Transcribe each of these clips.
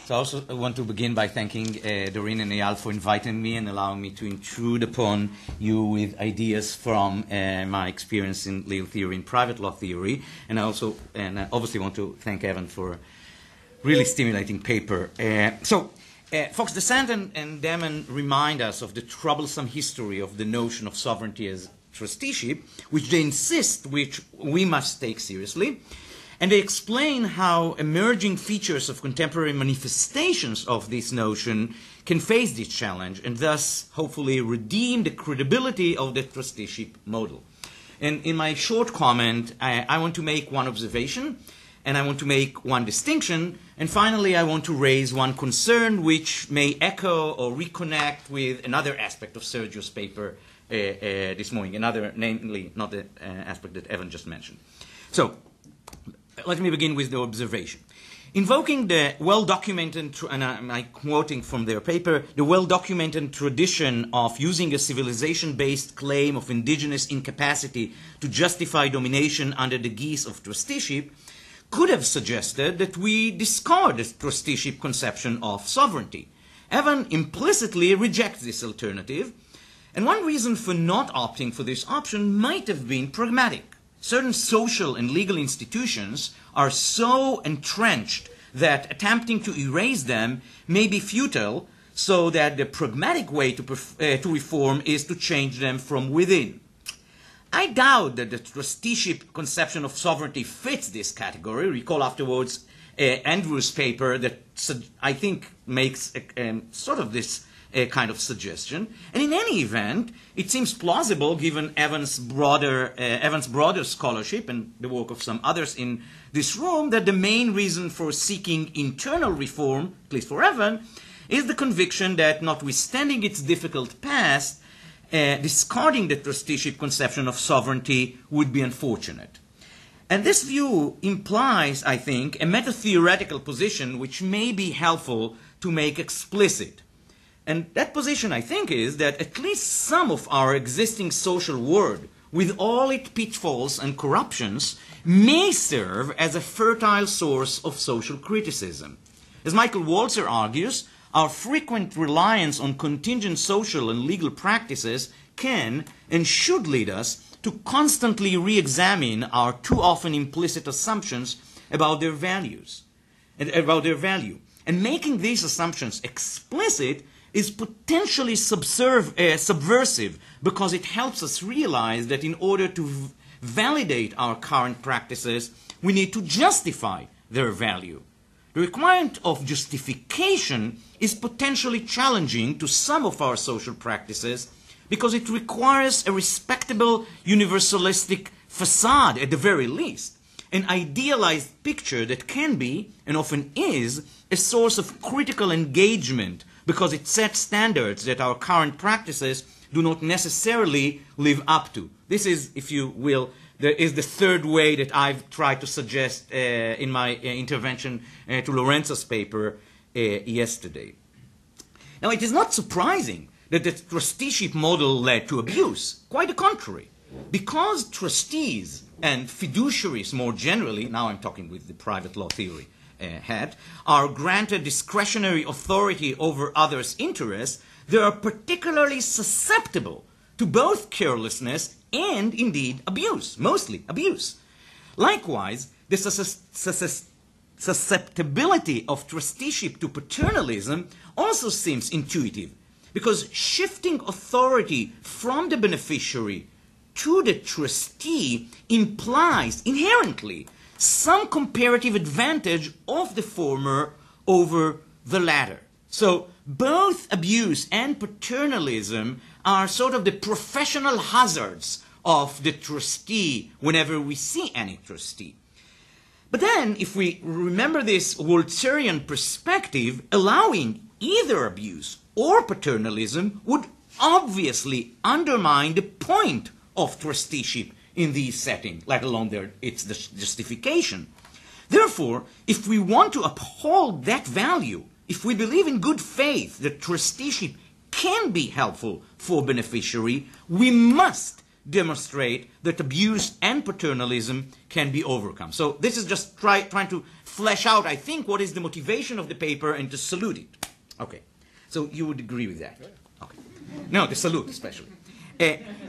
So I also want to begin by thanking Doreen and Eyal for inviting me and allowing me to intrude upon you with ideas from my experience in legal theory and private law theory. And I obviously want to thank Evan for a really stimulating paper. Folks, Descent and Dagan remind us of the troublesome history of the notion of sovereignty as trusteeship, which they insist we must take seriously. And they explain how emerging features of contemporary manifestations of this notion can face this challenge and thus hopefully redeem the credibility of the trusteeship model. And in my short comment, I want to make one observation, and I want to make one distinction, and finally I want to raise one concern which may echo or reconnect with another aspect of Sergio's paper this morning, namely not the aspect that Evan just mentioned. So, let me begin with the observation. Invoking the well-documented, and I'm quoting from their paper, the well-documented tradition of using a civilization-based claim of indigenous incapacity to justify domination under the guise of trusteeship could have suggested that we discard the trusteeship conception of sovereignty. Evan implicitly rejects this alternative, and one reason for not opting for this option might have been pragmatic. Certain social and legal institutions are so entrenched that attempting to erase them may be futile, so that the pragmatic way to reform is to change them from within. I doubt that the trusteeship conception of sovereignty fits this category. Recall afterwards Andrew's paper that I think makes sort of this kind of suggestion. And in any event, it seems plausible, given Evan's broader scholarship and the work of some others in this room, that the main reason for seeking internal reform, at least for Evan, is the conviction that, notwithstanding its difficult past, discarding the trusteeship conception of sovereignty would be unfortunate. And this view implies, I think, a meta-theoretical position which may be helpful to make explicit. And that position, I think, is that at least some of our existing social world, with all its pitfalls and corruptions, may serve as a fertile source of social criticism. As Michael Walzer argues, our frequent reliance on contingent social and legal practices can and should lead us to constantly re-examine our too often implicit assumptions about their values and about their value. And making these assumptions explicit is potentially subversive, because it helps us realize that in order to validate our current practices, we need to justify their value. The requirement of justification is potentially challenging to some of our social practices because it requires a respectable universalistic facade at the very least, an idealized picture that can be, and often is, a source of critical engagement because it sets standards that our current practices do not necessarily live up to. This is, if you will, is the third way that I've tried to suggest in my intervention to Lorenzo's paper yesterday. Now, it is not surprising that the trusteeship model led to abuse. Quite the contrary. Because trustees and fiduciaries more generally, now I'm talking with the private law theory hat, are granted discretionary authority over others' interests, they are particularly susceptible to both carelessness and, indeed, abuse, mostly abuse. Likewise, the susceptibility of trusteeship to paternalism also seems intuitive, because shifting authority from the beneficiary to the trustee implies inherently some comparative advantage of the former over the latter. So both abuse and paternalism are sort of the professional hazards of the trustee whenever we see any trustee. But then, if we remember this Walzerian perspective, allowing either abuse or paternalism would obviously undermine the point of trusteeship in these settings, let alone its justification. Therefore, if we want to uphold that value, if we believe in good faith that trusteeship can be helpful for beneficiary, we must demonstrate that abuse and paternalism can be overcome. So this is just trying to flesh out, I think, what is the motivation of the paper and to salute it. Okay, so you would agree with that? Okay. No, the salute especially.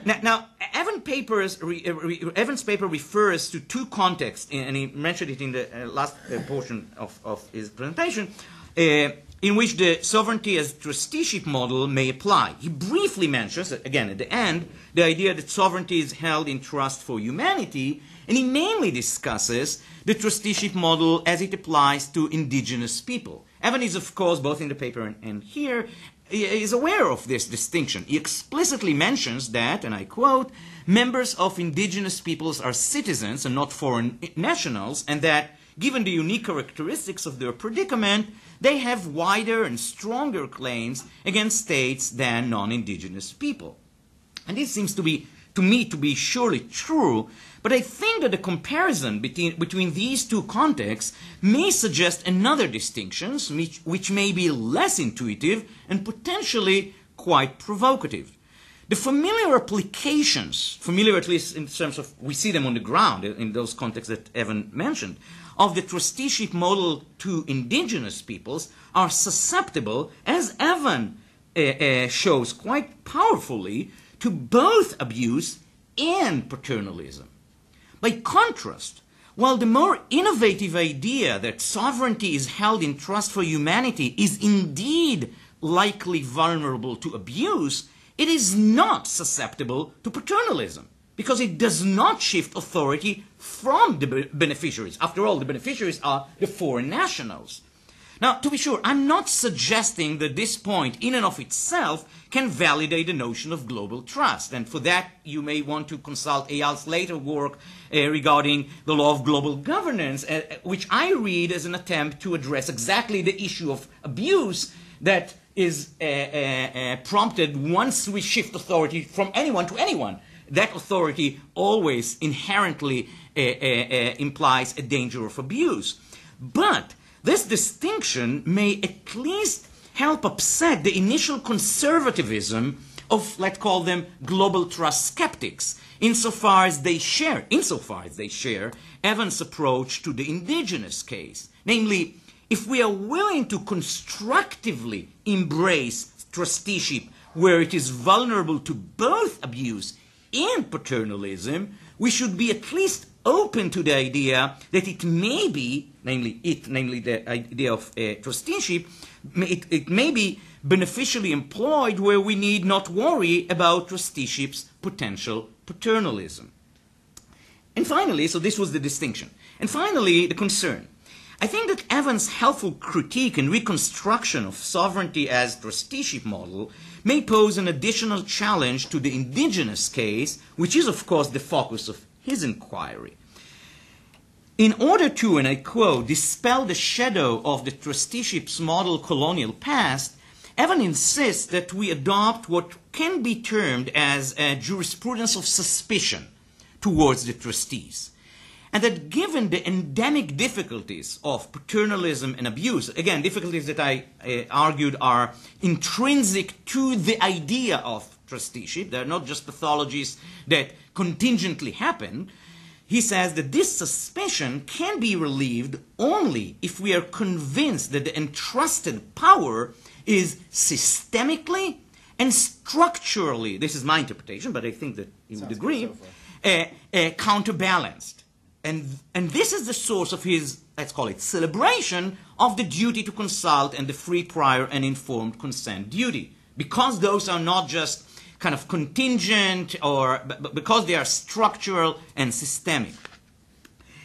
Now, Evan's paper refers to two contexts, and he mentioned it in the last portion of his presentation, in which the sovereignty as trusteeship model may apply. He briefly mentions, again at the end, the idea that sovereignty is held in trust for humanity, and he mainly discusses the trusteeship model as it applies to indigenous people. Evan is, of course, both in the paper and here, is aware of this distinction. He explicitly mentions that, and I quote, members of indigenous peoples are citizens and not foreign nationals, and that, given the unique characteristics of their predicament, they have wider and stronger claims against states than non-indigenous people. And this seems to me to be surely true, but I think that the comparison between these two contexts may suggest another distinction, which may be less intuitive and potentially quite provocative. The familiar applications, familiar at least in terms of we see them on the ground in those contexts that Evan mentioned, of the trusteeship model to indigenous peoples are susceptible, as Evan shows quite powerfully, to both abuse and paternalism. By contrast, while the more innovative idea that sovereignty is held in trust for humanity is indeed likely vulnerable to abuse, it is not susceptible to paternalism, because it does not shift authority from the beneficiaries. After all, the beneficiaries are the foreign nationals. Now, to be sure, I'm not suggesting that this point in and of itself can validate the notion of global trust. And for that, you may want to consult Eyal's later work regarding the law of global governance, which I read as an attempt to address exactly the issue of abuse that is prompted once we shift authority from anyone to anyone. That authority always inherently implies a danger of abuse. But this distinction may at least help upset the initial conservatism of, let's call them, global trust skeptics, insofar as they share Evan's approach to the indigenous case. Namely, if we are willing to constructively embrace trusteeship where it is vulnerable to both abuse and paternalism, we should be at least open to the idea that it may be, namely the idea of trusteeship, it may be beneficially employed where we need not worry about trusteeship's potential paternalism. And finally, so this was the distinction. And finally, the concern. I think that Evan's helpful critique and reconstruction of sovereignty as trusteeship model may pose an additional challenge to the indigenous case, which is, of course, the focus of his inquiry. In order to, and I quote, dispel the shadow of the trusteeship's model colonial past, Evan insists that we adopt what can be termed as a jurisprudence of suspicion towards the trustees. And that given the endemic difficulties of paternalism and abuse, again, difficulties that I argued are intrinsic to the idea of trusteeship, they're not just pathologies that contingently happen, he says that this suspicion can be relieved only if we are convinced that the entrusted power is systemically and structurally, this is my interpretation, but I think that you would agree, counterbalanced. And this is the source of his, let's call it, celebration of the duty to consult and the free, prior, and informed consent duty. Because those are not just kind of contingent, but because they are structural and systemic.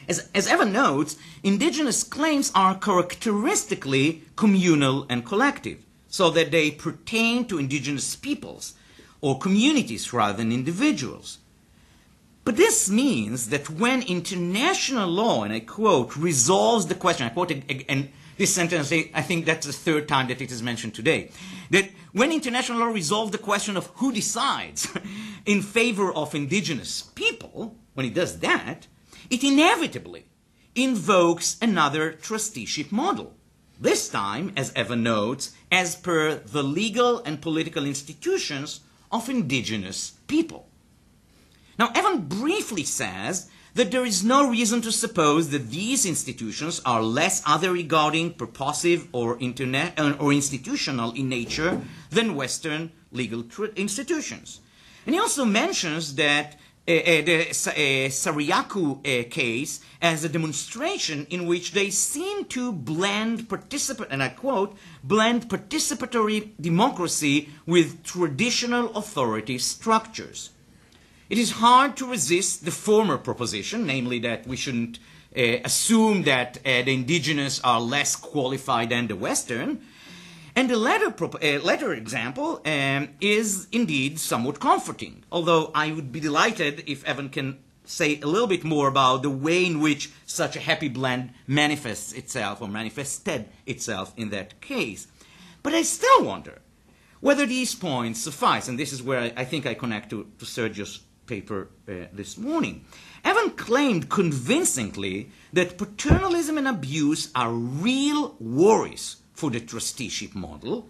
As Evan notes, indigenous claims are characteristically communal and collective, so that they pertain to indigenous peoples or communities rather than individuals. But this means that when international law, and I quote, resolves the question, I quote, and this sentence, I think that's the third time that it is mentioned today, that when international law resolves the question of who decides in favor of indigenous people, when it does that, it inevitably invokes another trusteeship model. This time, as Evan notes, as per the legal and political institutions of indigenous people. Now, Evan briefly says that there is no reason to suppose that these institutions are less other-regarding, purposive, or institutional in nature than Western legal institutions. And he also mentions that the Sariaku case as a demonstration in which they seem to blend and I quote, blend participatory democracy with traditional authority structures. It is hard to resist the former proposition, namely that we shouldn't assume that the indigenous are less qualified than the Western. And the latter example is indeed somewhat comforting, although I would be delighted if Evan can say a little bit more about the way in which such a happy blend manifests itself or manifested itself in that case. But I still wonder whether these points suffice, and this is where I think I connect to Sergio's paper this morning. Evan claimed convincingly that paternalism and abuse are real worries for the trusteeship model,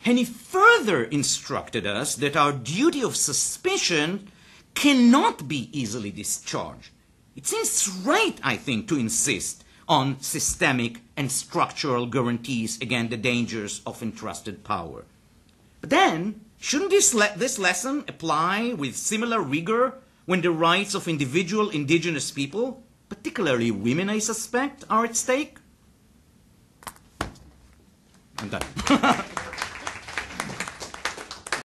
and he further instructed us that our duty of suspicion cannot be easily discharged. It seems right, I think, to insist on systemic and structural guarantees against the dangers of entrusted power. But then, shouldn't this lesson apply with similar rigor when the rights of individual indigenous people, particularly women, I suspect, are at stake? I'm done.